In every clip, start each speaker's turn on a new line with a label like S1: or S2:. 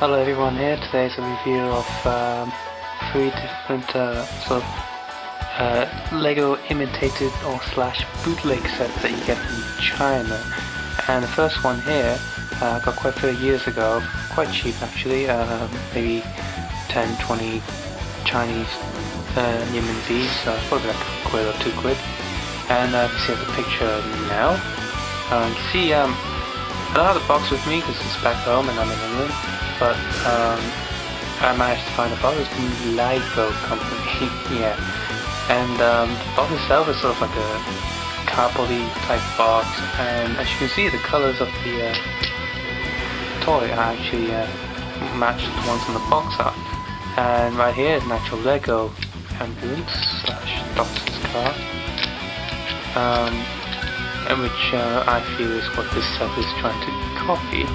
S1: Hello everyone, here today's a review of three different Lego imitated or slash bootleg sets that you get from China. And the first one here I got quite a few years ago, quite cheap actually, maybe 10-20 Chinese renminbi, so probably like a quid or £2. And you can see the picture now. You can see I don't have the box with me because it's back home and I'm in England, but I managed to find a box. It's from Laigo company. Yeah, and the box itself is sort of like a cardboardy type box, and as you can see the colours of the toy are actually matched to the ones on the box art. And right here is an actual Lego ambulance slash doctor's car, which I feel is what this set is trying to copy.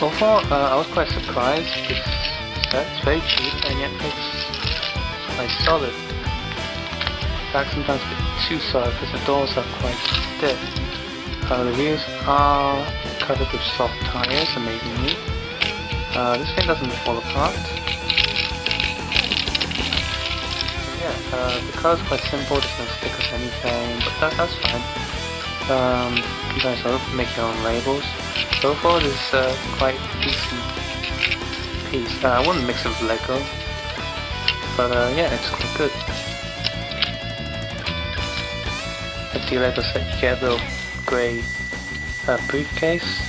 S1: Overall, I was quite surprised. This set is very cheap and yet it's quite solid. In fact, sometimes a bit too solid because the doors are quite stiff. The wheels are covered with soft tires, amazingly. This thing doesn't fall apart. The car is quite simple, there's no stickers or anything, but that's fine. You guys will make your own labels. So far this is quite decent piece. I wouldn't mix it with Lego, but yeah, it's quite good. With the Lego set you get a little grey briefcase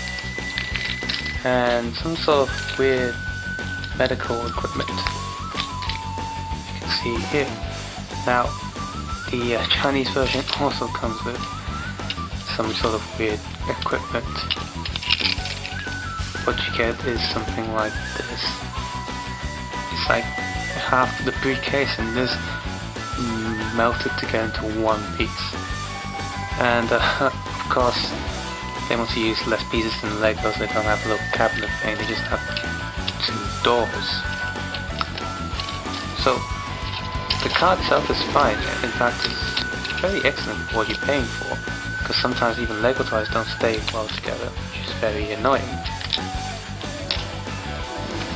S1: and some sort of weird medical equipment. You can see here. Now, the Chinese version also comes with some sort of weird equipment. What you get is something like this. It's like half the briefcase and this melted together into one piece. And of course, they want to use less pieces than Legos. They don't have a little cabinet thing. They just have two doors. So the car itself is fine. In fact, it's very excellent for what you're paying for. Because sometimes even Lego toys don't stay well together, which is very annoying.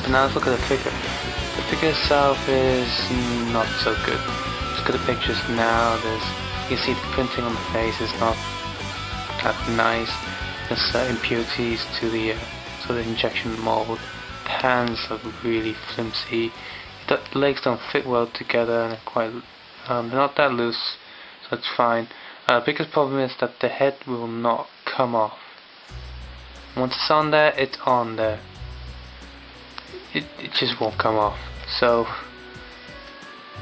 S1: But now let's look at the figure. The figure itself is not so good. Look at the pictures now. You can see the printing on the face is not that nice. There's impurities to the injection mold. The hands are really flimsy. The legs don't fit well together and they're not that loose, so it's fine. The biggest problem is that the head will not come off. Once it's on there, it's on there. It just won't come off. So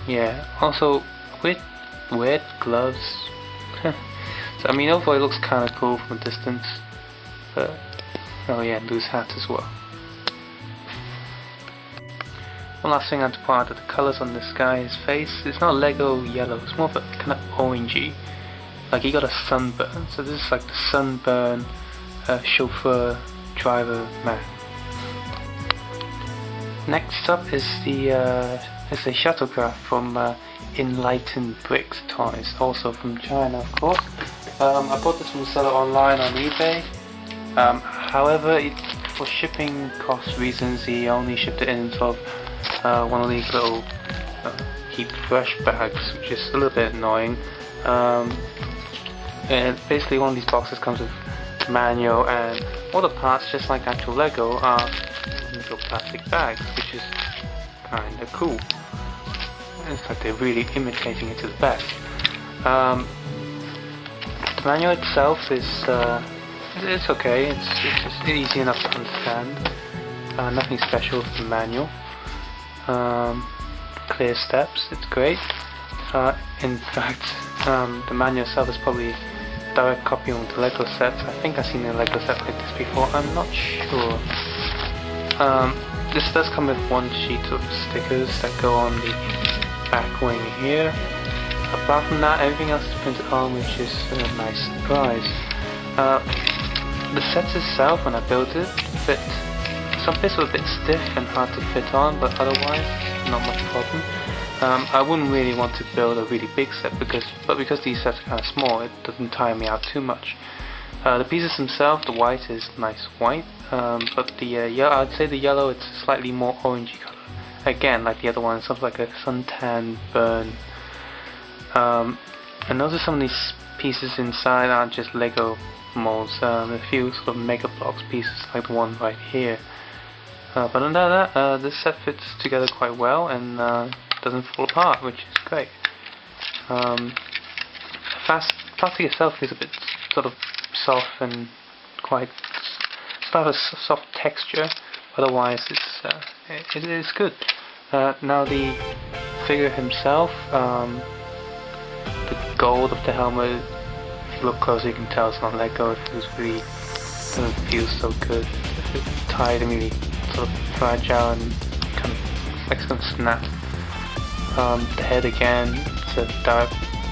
S1: yeah. Also, weird gloves. So I mean, overall it looks kind of cool from a distance, but oh yeah, loose hat as well. One last thing I have to point out, that the colours on this guy's face, it's not Lego yellow, it's more of a kind of orangey. Like he got a sunburn, so this is like the sunburn chauffeur driver man. Next up is the shuttlecraft from Enlightened Bricks Toys, also from China of course. I bought this from the seller online on eBay. However, for shipping cost reasons, he only shipped it in sort of one of these little keep fresh bags, which is a little bit annoying. And basically one of these boxes comes with manual, and all the parts, just like actual Lego, are in little plastic bags, which is kinda cool. It's like they're really imitating it to the best. The manual itself is it's okay. It's just easy enough to understand. Nothing special with the manual. Clear steps. It's great. In fact, the manual itself is probably a direct copy of the Lego sets. I think I've seen a Lego set like this before. I'm not sure. This does come with one sheet of stickers that go on the back wing here. Apart from that, everything else is printed on, which is a nice surprise. The set itself, when I built it, some bits were a bit stiff and hard to fit on, but otherwise, not much problem. I wouldn't really want to build a really big set, because these sets are kind of small, it doesn't tire me out too much. The pieces themselves, the white is nice white, but the yellow, I'd say the yellow, it's slightly more orangey color. Again, like the other one, something like a suntan burn. I noticed some of these pieces inside aren't just Lego molds. A few sort of Mega Bloks pieces, like the one right here. But other than that, this set fits together quite well and doesn't fall apart, which is great. Plastic itself is a bit sort of soft and quite sort of a soft texture. Otherwise, it is good. Now the figure himself, the gold of the helmet. If you look closer, you can tell it's not Lego. It doesn't feel so good. It's tight and really sort of fragile and kind of like it's gonna snap. The head again, it's a dark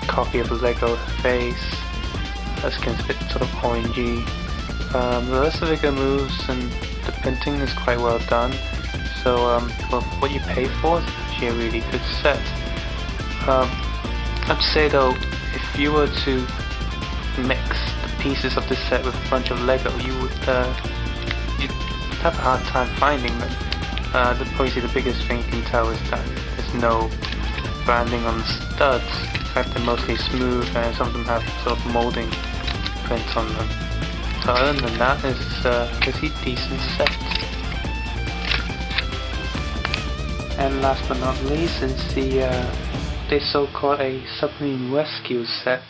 S1: copy of the Lego face. The skin's a bit sort of orangey. The rest of the figure moves and the printing is quite well done. So for what you pay for, it's actually a really good set. I'd say though, if you were to mix the pieces of this set with a bunch of Lego, you'd have a hard time finding them. Probably the biggest thing you can tell is that there's no branding on the studs. In fact, they're mostly smooth and some of them have sort of molding prints on them. So other than that, it's a decent set. And last but not least is the so-called a submarine rescue set.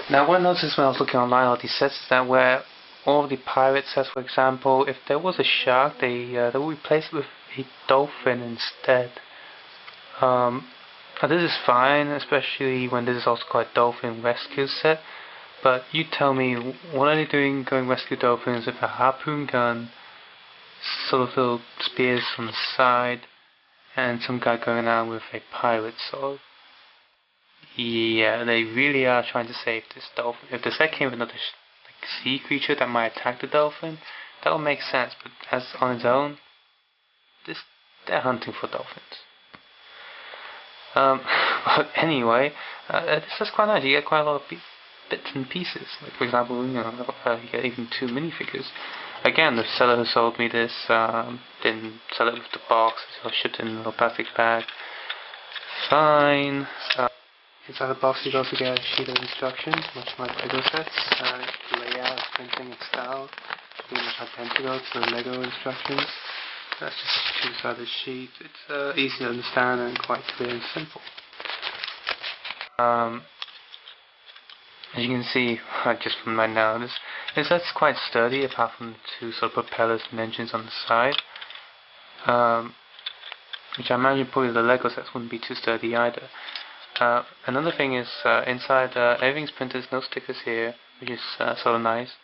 S1: Now what I noticed when I was looking online at all these sets is that where all of the pirate sets, for example, if there was a shark, they would replace it with a dolphin instead. This is fine, especially when this is also called a dolphin rescue set. But you tell me, what are they doing going rescue dolphins with a harpoon gun, sort of little spears from the side, and some guy going around with a pirate sword? Yeah, they really are trying to save this dolphin. If the set came with another sea creature that might attack the dolphin, that would make sense. But as on its own, they're hunting for dolphins. But anyway, this is quite nice. You get quite a lot of bits and pieces. Like for example, you get even 2 minifigures. Again, the seller who sold me this didn't sell it with the box, so I shipped it in a little plastic bag. Fine. Inside the box you also get a sheet of instructions, much like Lego sets. Layout, printing, and style, pretty much identical to the Lego instructions. That's just a 2-sided sheet. It's easy to understand and quite clear and simple. As you can see, just from right now, this set's quite sturdy, apart from the 2 sort of propellers and engines on the side. Which I imagine probably the Lego sets wouldn't be too sturdy either. Another thing is, inside everything's printed, no stickers here, which is sort of nice.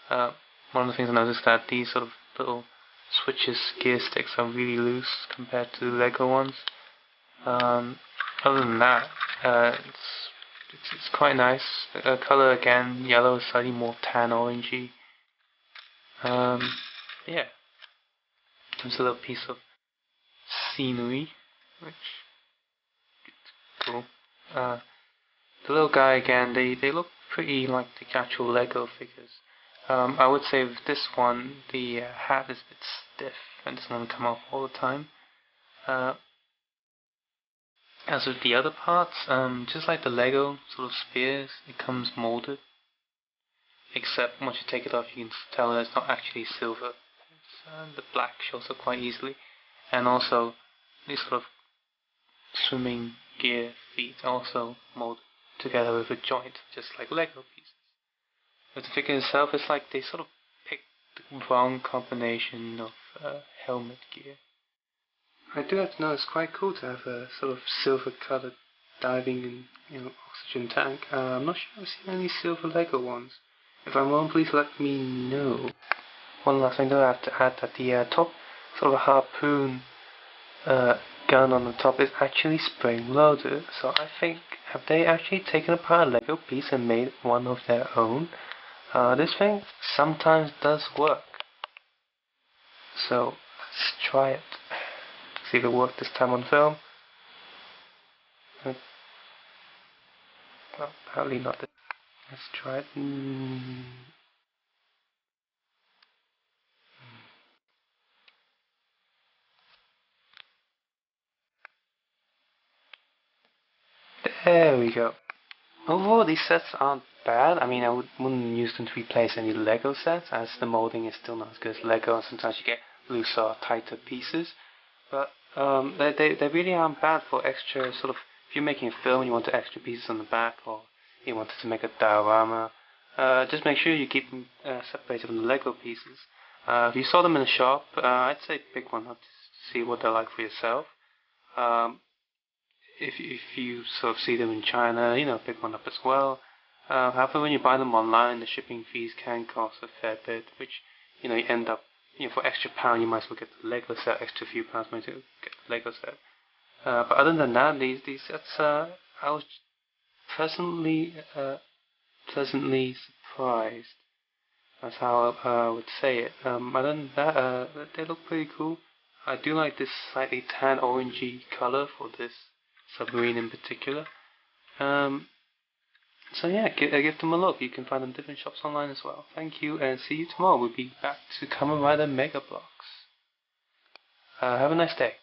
S1: One of the things I noticed is that these sort of little switches, gear sticks are really loose compared to the Lego ones. Other than that, it's quite nice. Color again, yellow is slightly more tan orangey. Yeah, there's a little piece of scenery, which is cool. The little guy again, they look pretty like the actual Lego figures. I would say with this one, the hat is a bit stiff and doesn't come off all the time. As with the other parts, just like the Lego sort of spears, it comes molded. Except once you take it off, you can tell that it's not actually silver. The black shows up quite easily. And also, these sort of swimming gear feet also molded together with a joint, just like Lego pieces. With the figure itself, it's like they sort of picked the wrong combination of helmet gear. I do have to know it's quite cool to have a sort of silver colored diving and oxygen tank. I'm not sure I've seen any silver Lego ones. If I'm wrong, please let me know. One last thing I have to add, that the top sort of harpoon gun on the top is actually spring loaded. So I think, have they actually taken apart a Lego piece and made one of their own? This thing sometimes does work. So let's try it. See if it worked this time on film. Well, apparently not. Let's try it. There we go. Overall, these sets aren't bad. I mean, I wouldn't use them to replace any Lego sets, as the molding is still not as good as Lego, and sometimes you get looser or tighter pieces. But they really aren't bad for extra sort of. If you're making a film and you want extra pieces on the back, or you wanted to make a diorama, just make sure you keep them separated from the Lego pieces. If you saw them in a shop, I'd say pick one up to see what they're like for yourself. Um, if you sort of see them in China, pick one up as well. However, when you buy them online, the shipping fees can cost a fair bit, which you end up for extra pound you might as well get the Lego set, extra few pounds might as well get the Lego set. But other than that, these sets, I was personally pleasantly surprised. That's how I would say it. Other than that, they look pretty cool. I do like this slightly tan orangey color for this submarine in particular. Um, so yeah, give them a look. You can find them in different shops online as well. Thank you, and see you tomorrow. We'll be back to Kamen Rider Mega Bloks. Have a nice day.